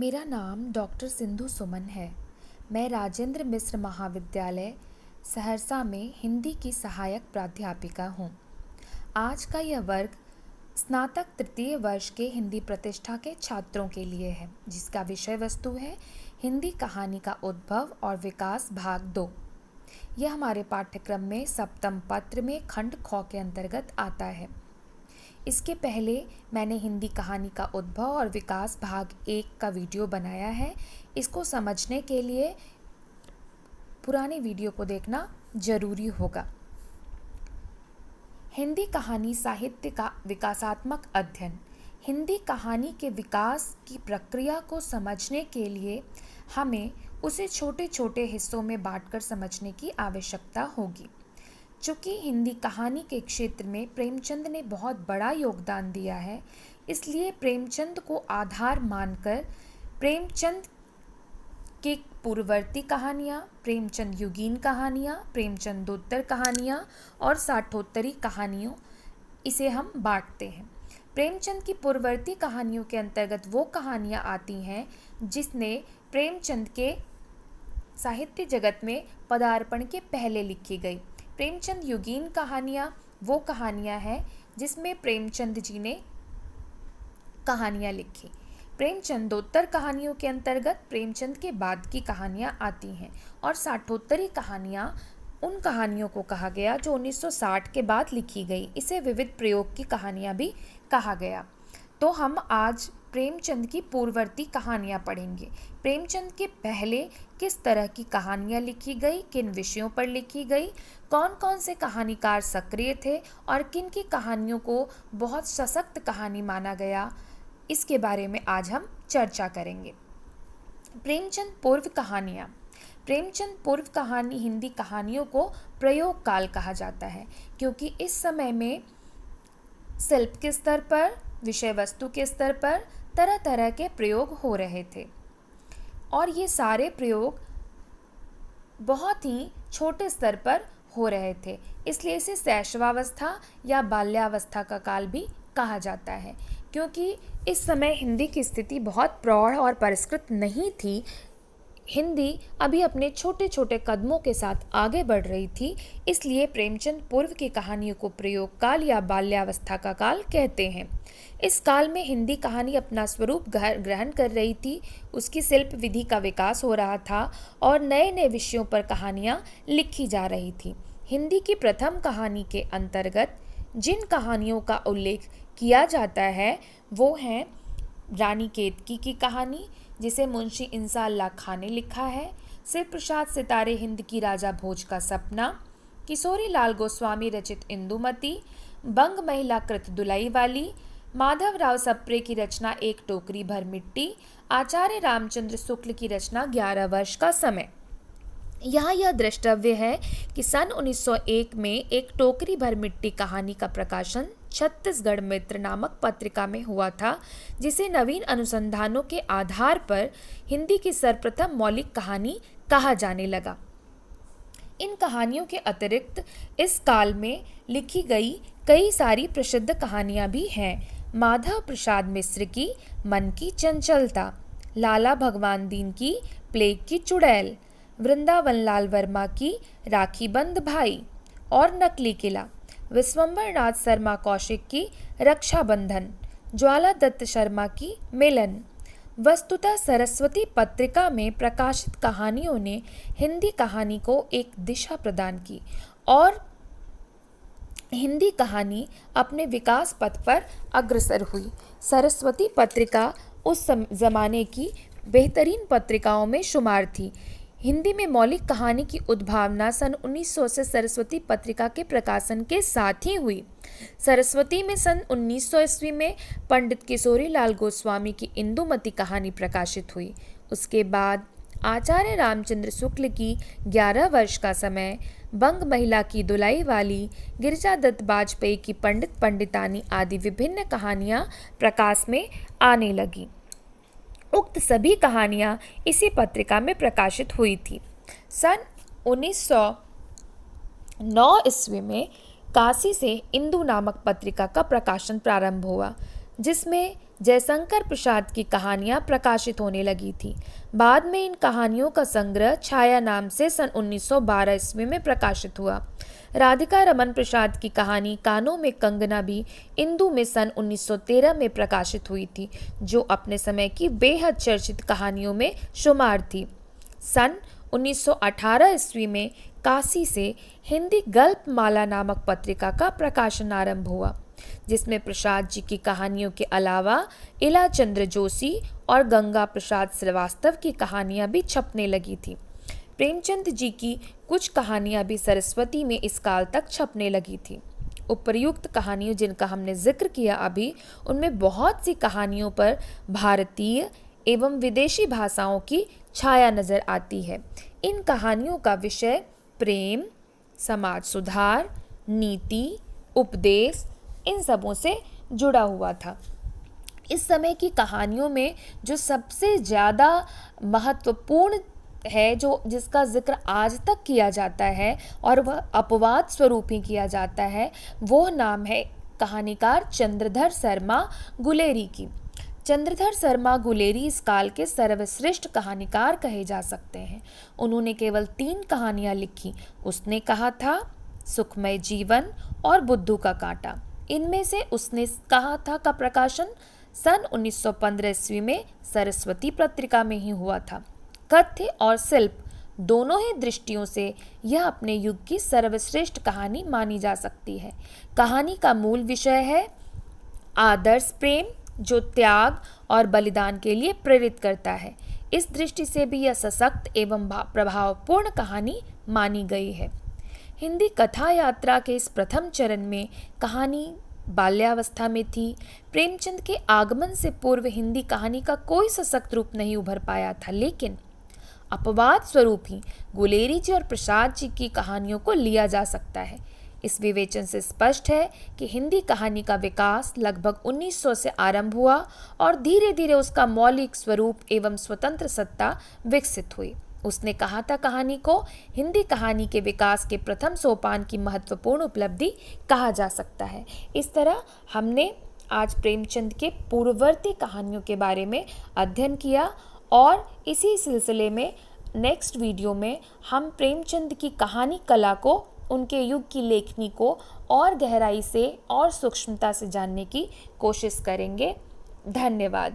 मेरा नाम डॉक्टर सिंधु सुमन है। मैं राजेंद्र मिश्र महाविद्यालय सहरसा में हिंदी की सहायक प्राध्यापिका हूँ। आज का यह वर्ग स्नातक तृतीय वर्ष के हिंदी प्रतिष्ठा के छात्रों के लिए है, जिसका विषय वस्तु है हिंदी कहानी का उद्भव और विकास भाग 2। यह हमारे पाठ्यक्रम में सप्तम पत्र में खंड ख के अंतर्गत आता है। इसके पहले मैंने हिंदी कहानी का उद्भव और विकास भाग 1 का वीडियो बनाया है। इसको समझने के लिए पुराने वीडियो को देखना जरूरी होगा। हिंदी कहानी साहित्य का विकासात्मक अध्ययन। हिंदी कहानी के विकास की प्रक्रिया को समझने के लिए हमें उसे छोटे छोटे हिस्सों में बांटकर समझने की आवश्यकता होगी। चूँकि हिंदी कहानी के क्षेत्र में प्रेमचंद ने बहुत बड़ा योगदान दिया है, इसलिए प्रेमचंद को आधार मानकर प्रेमचंद की पूर्ववर्ती कहानियाँ, प्रेमचंद युगीन कहानियाँ, प्रेमचंदोत्तर कहानियाँ और साठोत्तरी कहानियों इसे हम बांटते हैं। प्रेमचंद की पूर्ववर्ती कहानियों के अंतर्गत वो कहानियाँ आती हैं जिसने प्रेमचंद के साहित्य जगत में पदार्पण के पहले लिखी गई। प्रेमचंद युगीन कहानियाँ वो कहानियाँ हैं जिसमें प्रेमचंद जी ने कहानियाँ लिखी। प्रेमचंदोत्तर कहानियों के अंतर्गत प्रेमचंद के बाद की कहानियाँ आती हैं और साठोत्तरी कहानियाँ उन कहानियों को कहा गया जो 1960 के बाद लिखी गई। इसे विविध प्रयोग की कहानियाँ भी कहा गया। तो हम आज प्रेमचंद की पूर्ववर्ती कहानियाँ पढ़ेंगे। प्रेमचंद के पहले किस तरह की कहानियाँ लिखी गई, किन विषयों पर लिखी गई, कौन कौन से कहानीकार सक्रिय थे और किन की कहानियों को बहुत सशक्त कहानी माना गया, इसके बारे में आज हम चर्चा करेंगे। प्रेमचंद पूर्व कहानियाँ। प्रेमचंद पूर्व कहानी हिंदी कहानियों को प्रयोग काल कहा जाता है, क्योंकि इस समय में शिल्प के स्तर पर, विषय वस्तु के स्तर पर तरह तरह के प्रयोग हो रहे थे और ये सारे प्रयोग बहुत ही छोटे स्तर पर हो रहे थे। इसलिए इसे शैशवावस्था या बाल्यावस्था का काल भी कहा जाता है, क्योंकि इस समय हिंदी की स्थिति बहुत प्रौढ़ और परिष्कृत नहीं थी। हिंदी अभी अपने छोटे छोटे कदमों के साथ आगे बढ़ रही थी। इसलिए प्रेमचंद पूर्व की कहानियों को प्रयोग काल या बाल्यावस्था का काल कहते हैं। इस काल में हिंदी कहानी अपना स्वरूप ग्रहण कर रही थी, उसकी शिल्प विधि का विकास हो रहा था और नए नए विषयों पर कहानियाँ लिखी जा रही थी। हिंदी की प्रथम कहानी के अंतर्गत जिन कहानियों का उल्लेख किया जाता है वो हैं रानी केतकी की कहानी, जिसे मुंशी इंसाअल्लाह खां ने लिखा है, शिव प्रसाद सितारे हिंद की राजा भोज का सपना, किशोरी लाल गोस्वामी रचित इंदुमती, बंग महिला कृत दुलाई वाली, माधव राव सप्रे की रचना एक टोकरी भर मिट्टी, आचार्य रामचंद्र शुक्ल की रचना 11 वर्ष का समय। यहाँ यह द्रष्टव्य है कि सन 1901 में एक टोकरी भर मिट्टी कहानी का प्रकाशन छत्तीसगढ़ मित्र नामक पत्रिका में हुआ था, जिसे नवीन अनुसंधानों के आधार पर हिंदी की सर्वप्रथम मौलिक कहानी कहा जाने लगा। इन कहानियों के अतिरिक्त इस काल में लिखी गई कई सारी प्रसिद्ध कहानियाँ भी हैं। माधव प्रसाद मिश्र की मन की चंचलता, लाला भगवान दीन की प्लेग की चुड़ैल, वृंदावन लाल वर्मा की राखी बंद भाई और नकली किला, विश्वंभर नाथ शर्मा कौशिक की रक्षाबंधन, ज्वाला दत्त शर्मा की मिलन। वस्तुतः सरस्वती पत्रिका में प्रकाशित कहानियों ने हिंदी कहानी को एक दिशा प्रदान की और हिंदी कहानी अपने विकास पथ पर अग्रसर हुई। सरस्वती पत्रिका उस ज़माने की बेहतरीन पत्रिकाओं में शुमार थी। हिंदी में मौलिक कहानी की उद्भावना सन 1900 से सरस्वती पत्रिका के प्रकाशन के साथ ही हुई। सरस्वती में सन 1900 ईस्वी में पंडित किशोरी लाल गोस्वामी की इंदुमती कहानी प्रकाशित हुई। उसके बाद आचार्य रामचंद्र शुक्ल की 11 वर्ष का समय, बंग महिला की दुलाई वाली, गिरिजा दत्त बाजपेयी की पंडित पंडितानी आदि विभिन्न कहानियाँ प्रकाश में आने लगी। उक्त सभी कहानियाँ इसी पत्रिका में प्रकाशित हुई थी। सन 1909 ईस्वी में काशी से इंदु नामक पत्रिका का प्रकाशन प्रारंभ हुआ, जिसमें जयशंकर प्रसाद की कहानियाँ प्रकाशित होने लगी थी। बाद में इन कहानियों का संग्रह छाया नाम से सन 1912 ईस्वी में प्रकाशित हुआ। राधिका रमन प्रसाद की कहानी कानों में कंगना भी इंदु में सन 1913 में प्रकाशित हुई थी, जो अपने समय की बेहद चर्चित कहानियों में शुमार थी। सन 1918 ईस्वी में काशी से हिंदी गल्पमाला नामक पत्रिका का प्रकाशन आरंभ हुआ, जिसमें प्रसाद जी की कहानियों के अलावा इला चंद्र जोशी और गंगा प्रसाद श्रीवास्तव की कहानियां भी छपने लगी थी। प्रेमचंद जी की कुछ कहानियां भी सरस्वती में इस काल तक छपने लगी थी। उपर्युक्त कहानियों जिनका हमने जिक्र किया अभी, उनमें बहुत सी कहानियों पर भारतीय एवं विदेशी भाषाओं की छाया नजर आती है। इन कहानियों का विषय प्रेम, समाज सुधार, नीति, उपदेश, इन सबों से जुड़ा हुआ था। इस समय की कहानियों में जो सबसे ज़्यादा महत्वपूर्ण है, जो जिसका जिक्र आज तक किया जाता है और वह अपवाद स्वरूप ही किया जाता है, वो नाम है कहानीकार चंद्रधर शर्मा गुलेरी की। चंद्रधर शर्मा गुलेरी इस काल के सर्वश्रेष्ठ कहानीकार कहे जा सकते हैं। उन्होंने केवल 3 कहानियाँ लिखी। उसने कहा था, सुखमय जीवन और बुद्धू का कांटा। इनमें से उसने कहा था का प्रकाशन सन 1915 ईस्वी में सरस्वती पत्रिका में ही हुआ था। कथ्य और शिल्प दोनों ही दृष्टियों से यह अपने युग की सर्वश्रेष्ठ कहानी मानी जा सकती है। कहानी का मूल विषय है आदर्श प्रेम, जो त्याग और बलिदान के लिए प्रेरित करता है। इस दृष्टि से भी यह सशक्त एवं प्रभावपूर्ण कहानी मानी गई है। हिंदी कथा यात्रा के इस प्रथम चरण में कहानी बाल्यावस्था में थी। प्रेमचंद के आगमन से पूर्व हिंदी कहानी का कोई सशक्त रूप नहीं उभर पाया था, लेकिन अपवाद स्वरूप ही गुलेरी जी और प्रसाद जी की कहानियों को लिया जा सकता है। इस विवेचन से स्पष्ट है कि हिंदी कहानी का विकास लगभग 1900 से आरंभ हुआ और धीरे धीरे उसका मौलिक स्वरूप एवं स्वतंत्र सत्ता विकसित हुई। उसने कहा था, कहानी को हिंदी कहानी के विकास के प्रथम सोपान की महत्वपूर्ण उपलब्धि कहा जा सकता है। इस तरह हमने आज प्रेमचंद के पूर्ववर्ती कहानियों के बारे में अध्ययन किया और इसी सिलसिले में नेक्स्ट वीडियो में हम प्रेमचंद की कहानी कला को, उनके युग की लेखनी को और गहराई से और सूक्ष्मता से जानने की कोशिश करेंगे। धन्यवाद।